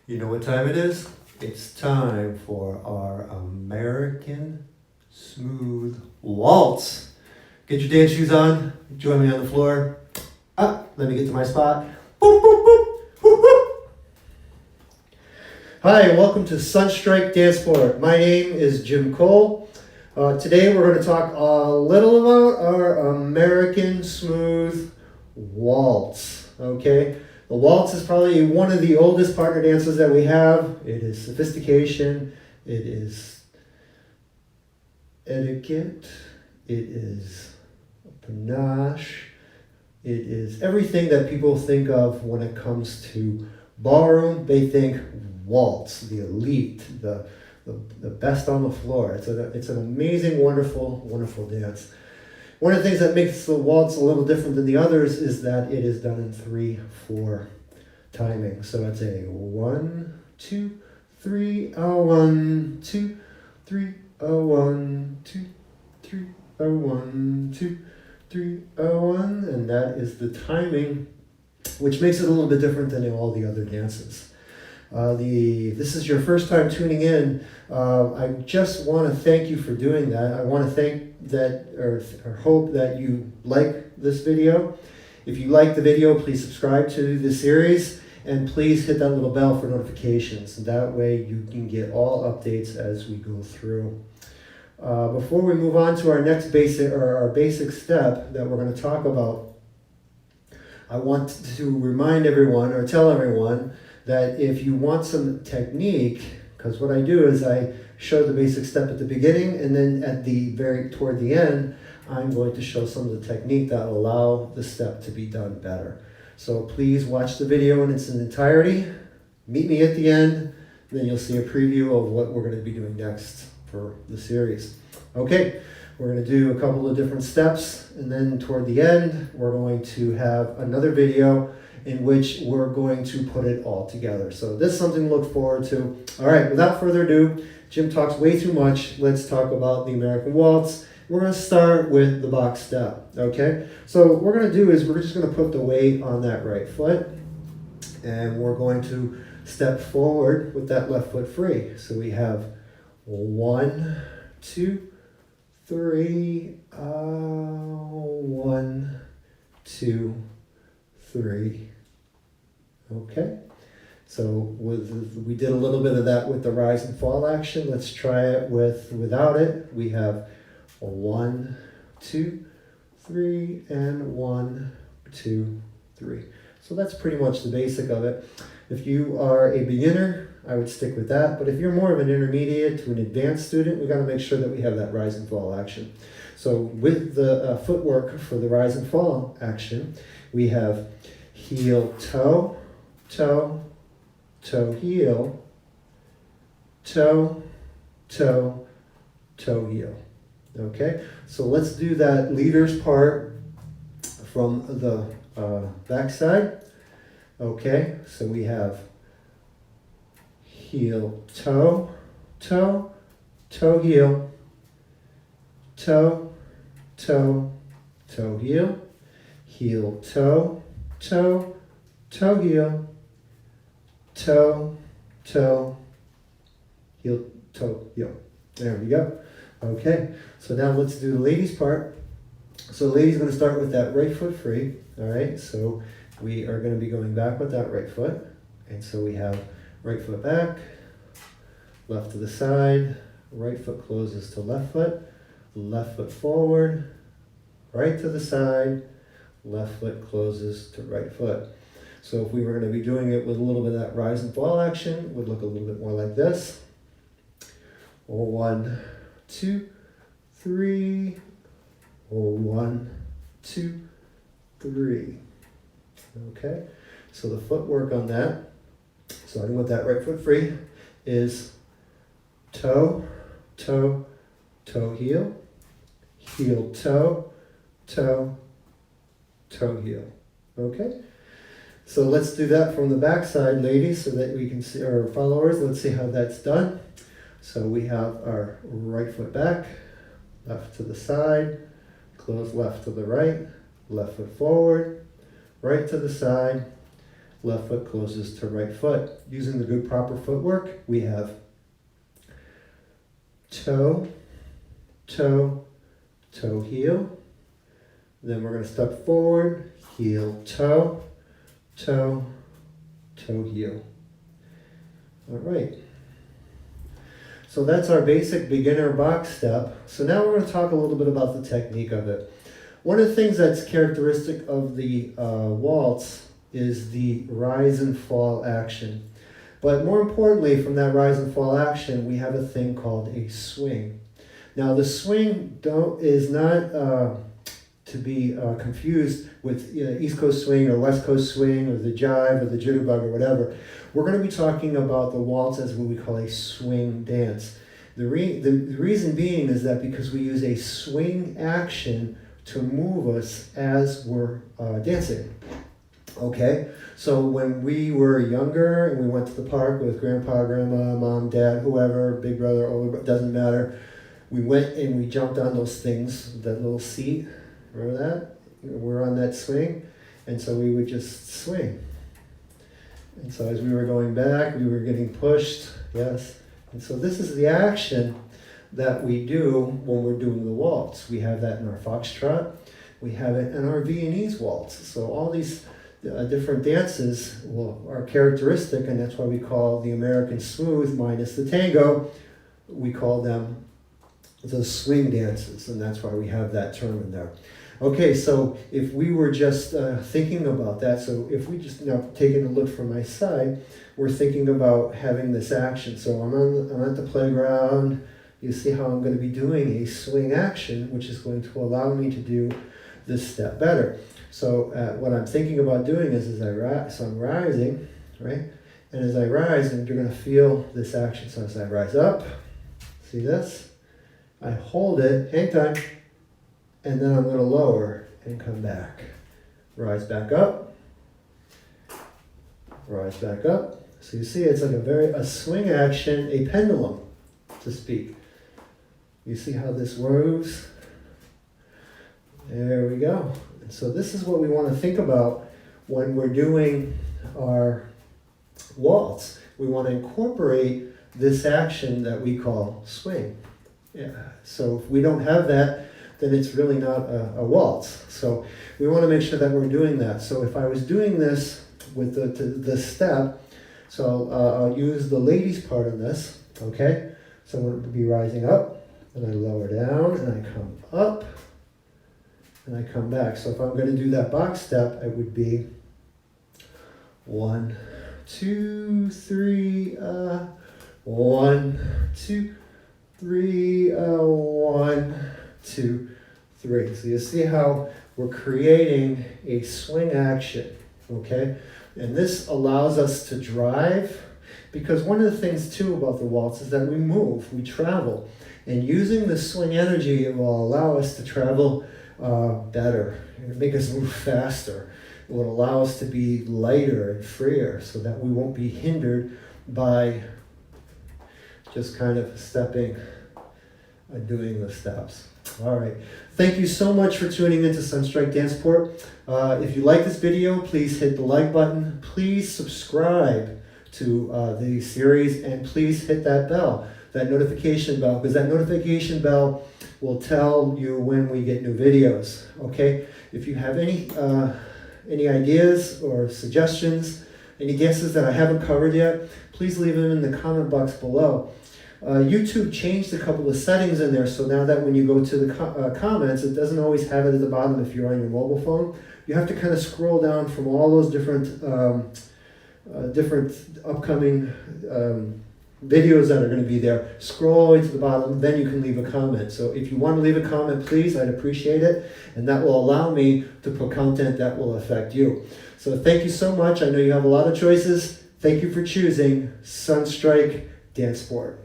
You know what time it is? It's time for our American Smooth Waltz. Get your dance shoes on. Join me on the floor. Let me get to my spot. Boop, boop, boop, boop, boop. Hi, welcome to Sunstrike Dancesport. My name is Jim Cole. Today we're going to talk a little about our American Smooth Waltz. Okay? The waltz is probably one of the oldest partner dances that we have. It is sophistication, it is etiquette, it is panache, it is everything that people think of when it comes to ballroom. They think waltz, the elite, the best on the floor. It's an amazing, wonderful dance. One of the things that makes the waltz a little different than the others is that it is done in 3/4 timing. So it's a 1, 2, 3, 1, 2, 3, 1, 2, 3, 1, 2, 3, 1, and that is the timing, which makes it a little bit different than all the other dances. This is your first time tuning in. I just want to thank you for doing that. I want to thank that or hope that you like this video. If you like the video, please subscribe to the series and please hit that little bell for notifications. And that way you can get all updates as we go through. Before we move on to our next our basic step that we're going to talk about, I want to remind everyone or tell everyone that if you want some technique, because what I do is I show the basic step at the beginning, and then toward the end, I'm going to show some of the technique that will allow the step to be done better. So please watch the video in its entirety. Meet me at the end, then you'll see a preview of what we're going to be doing next for the series. Okay, we're going to do a couple of different steps, and then toward the end, we're going to have another video in which we're going to put it all together. So this is something to look forward to. All right, without further ado, Jim talks way too much. Let's talk about the American Waltz. We're gonna start with the box step, okay? So what we're gonna do is we're just gonna put the weight on that right foot, and we're going to step forward with that left foot free. So we have 1, 2, 3, 1, 2, 3. Okay, so we did a little bit of that with the rise and fall action. Let's try it without it. We have 1, 2, 3, and 1, 2, 3. So that's pretty much the basic of it. If you are a beginner, I would stick with that. But if you're more of an intermediate to an advanced student, we got to make sure that we have that rise and fall action. So with the footwork for the rise and fall action, we have heel, toe, toe, toe, heel, toe, toe, toe, heel. Okay, so let's do that leader's part from the back side. Okay, so we have heel, toe, toe, toe, heel, toe, toe, toe, heel, heel, toe, toe, toe, heel, toe, toe, heel, toe, heel. There we go. Okay, so now let's do the ladies part. So the lady's going to start with that right foot free. All right, so we are going to be going back with that right foot. And so we have right foot back, left to the side, right foot closes to left foot forward, right to the side, left foot closes to right foot. So if we were going to be doing it with a little bit of that rise and fall action, it would look a little bit more like this. 1, 2, 3, 1, 2, 3. Okay, so the footwork on that, starting with that right foot free, is toe, toe, toe, heel, heel, toe, toe, toe, heel. Okay, so let's do that from the back side, ladies, so that we can see our followers. Let's see how that's done. So we have our right foot back, left to the side, close left to the right, left foot forward, right to the side, left foot closest to right foot. Using the good proper footwork, we have toe, toe, toe, heel. Then we're going to step forward, heel, toe, toe, toe, heel. All right. So that's our basic beginner box step. So now we're going to talk a little bit about the technique of it. One of the things that's characteristic of the waltz is the rise and fall action. But more importantly, from that rise and fall action, we have a thing called a swing. Now the swing is not to be confused with East Coast swing or West Coast swing or the jive or the jitterbug or whatever. We're going to be talking about the waltz as what we call a swing dance. The reason being is that because we use a swing action to move us as we're dancing. Okay, so when we were younger and we went to the park with grandpa, grandma, mom, dad, whoever, big brother, older brother, doesn't matter, we went and we jumped on those things, that little seat, remember that? We're on that swing, and so we would just swing. And so as we were going back, we were getting pushed, yes. And so this is the action that we do when we're doing the waltz. We have that in our foxtrot. We have it in our Viennese waltz. So all these different dances are characteristic, and that's why we call the American smooth minus the tango, we call them the swing dances, and that's why we have that term in there. Okay, so if we were just thinking about that, so if we just now taking a look from my side, we're thinking about having this action. So I'm at the playground. You see how I'm going to be doing a swing action, which is going to allow me to do this step better. So what I'm thinking about doing is I'm rising, right? And as I rise, and you're going to feel this action. So as I rise up, see this? I hold it, hang time, and then I'm going to lower and come back. Rise back up, rise back up. So you see it's like a swing action, a pendulum, to speak. You see how this moves? There we go. And so this is what we want to think about when we're doing our waltz. We want to incorporate this action that we call swing. Yeah. So if we don't have that, then it's really not a waltz. So we want to make sure that we're doing that. So if I was doing this with the step, so I'll use the ladies part of this, okay? So I'm going to be rising up, and I lower down, and I come up, and I come back. So if I'm going to do that box step, it would be 1, 2, 3, 1, 2, 3, 1, 2, 3. So you see how we're creating a swing action, okay? And this allows us to drive, because one of the things too about the waltz is that we move, we travel. And using the swing energy, it will allow us to travel better, and make us move faster. It will allow us to be lighter and freer so that we won't be hindered by just kind of stepping and doing the steps. All right. Thank you so much for tuning into Sunstrike Dancesport. If you like this video, please hit the like button. Please subscribe to the series, and please hit that bell, that notification bell, because that notification bell will tell you when we get new videos. Okay. If you have any ideas or suggestions, any guesses that I haven't covered yet, please leave them in the comment box below. YouTube changed a couple of settings in there, so now that when you go to the comments, it doesn't always have it at the bottom if you're on your mobile phone. You have to kind of scroll down from all those different upcoming videos that are going to be there. Scroll all the way to the bottom, then you can leave a comment. So if you want to leave a comment, please, I'd appreciate it, and that will allow me to put content that will affect you. So thank you so much. I know you have a lot of choices. Thank you for choosing Sunstrike Dancesport.